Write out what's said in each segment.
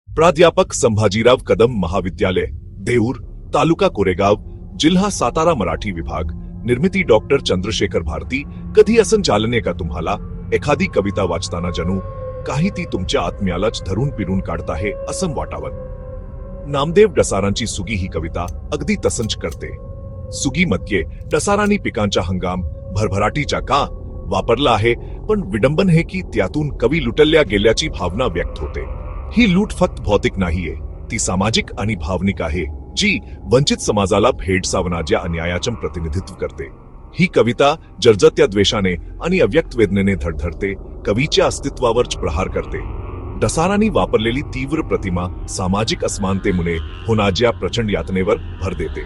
प्राध्यापक संभाजीराव कदम महाविद्यालय, देऊर, तालुका कोरेगाव, जिल्हा सातारा. मराठी विभाग. निर्मिती डॉक्टर चंद्रशेखर भारती. कधी असं झालंय का तुम्हाला एखादी कविता वाचताना जणू काही ती तुमच्या आत्म्यालाच धरून पिरून काढत आहे असं वाटावं. नामदेव डसारांची सुगी ही कविता अगदी तसंच करते. सुगीमध्ये डसारांनी पिकांचा हंगाम भरभराटीचा का वापरला आहे, पण विडंबन हे की त्यातून कवी लुटल्या गेल्याची भावना व्यक्त होते. ही लूट फक्त भौतिक नाहीये, ती सामाजिक आणि भावनिक आहे, जी वंचित समाजाला भेडसावणाऱ्या अन्यायाचं प्रतिनिधित्व करते. ही कविता जर्जत्या द्वेषाने आणि अव्यक्त वेदनेने धडधडते, कवीच्या अस्तित्वावर प्रहार करते. डसारांनी वापरलेली तीव्र प्रतिमा सामाजिक असमानतेमुळे होणाऱ्या प्रचंड यातनेवर भर देते.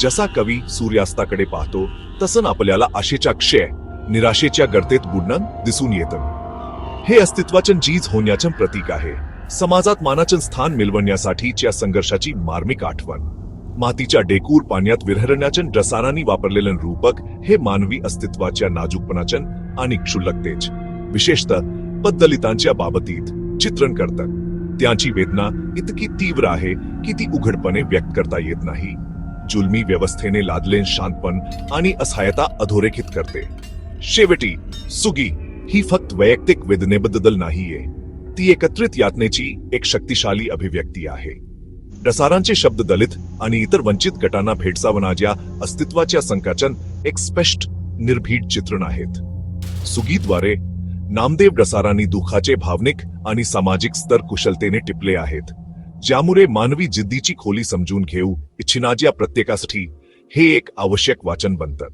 जसा कवी सूर्यास्ताकडे पाहतो तसं आपल्याला आशेच्या क्षय, निराशेच्या गर्तेत बुडणं दिसून येतं. हे अस्तित्वाचं जीज होण्याचं प्रतीक आहे, समाजात मानाचं स्थान मिळवण्यासाठीच्या संघर्षाची मार्मिक आठवण. मातीच्या डेकूर पाण्यात विरहरण्याचं डसारांनी वापरलेलं रूपक हे मानवी अस्तित्वाच्या नाजूकपणाचं आणि क्षुल्लकतेच, विशेषतः दलितांच्या बाबतीत चित्रण करतात. त्यांची वेदना इतकी तीव्र आहे की ती उघडपणे व्यक्त करता येत नाही. जुलमी व्यवस्थेने लादलेन शांतपण आणि असहायता अधोरेखित करते. शेवटी सुगी ही फक्त वैयक्तिक वेदनेबद्दल नाहीये, ती एकत्रित यातनेची एक शक्तिशाली अभिव्यक्ती आहे. डसारांचे शब्द दलित आणि इतर वंचित गटांना भेडसावणाऱ्या अस्तित्वाच्या संकाचन एक स्पष्ट, निर्भीड चित्रण आहेत. सुगीद्वारे नामदेव डसारांनी दुःखाचे भावनिक आणि सामाजिक स्तर कुशलतेने टिपले आहेत, ज्यामुळे मानवी जिद्दीची खोली समजून घेऊ इच्छिणाऱ्या प्रत्येकासाठी हे एक आवश्यक वाचन बनतं.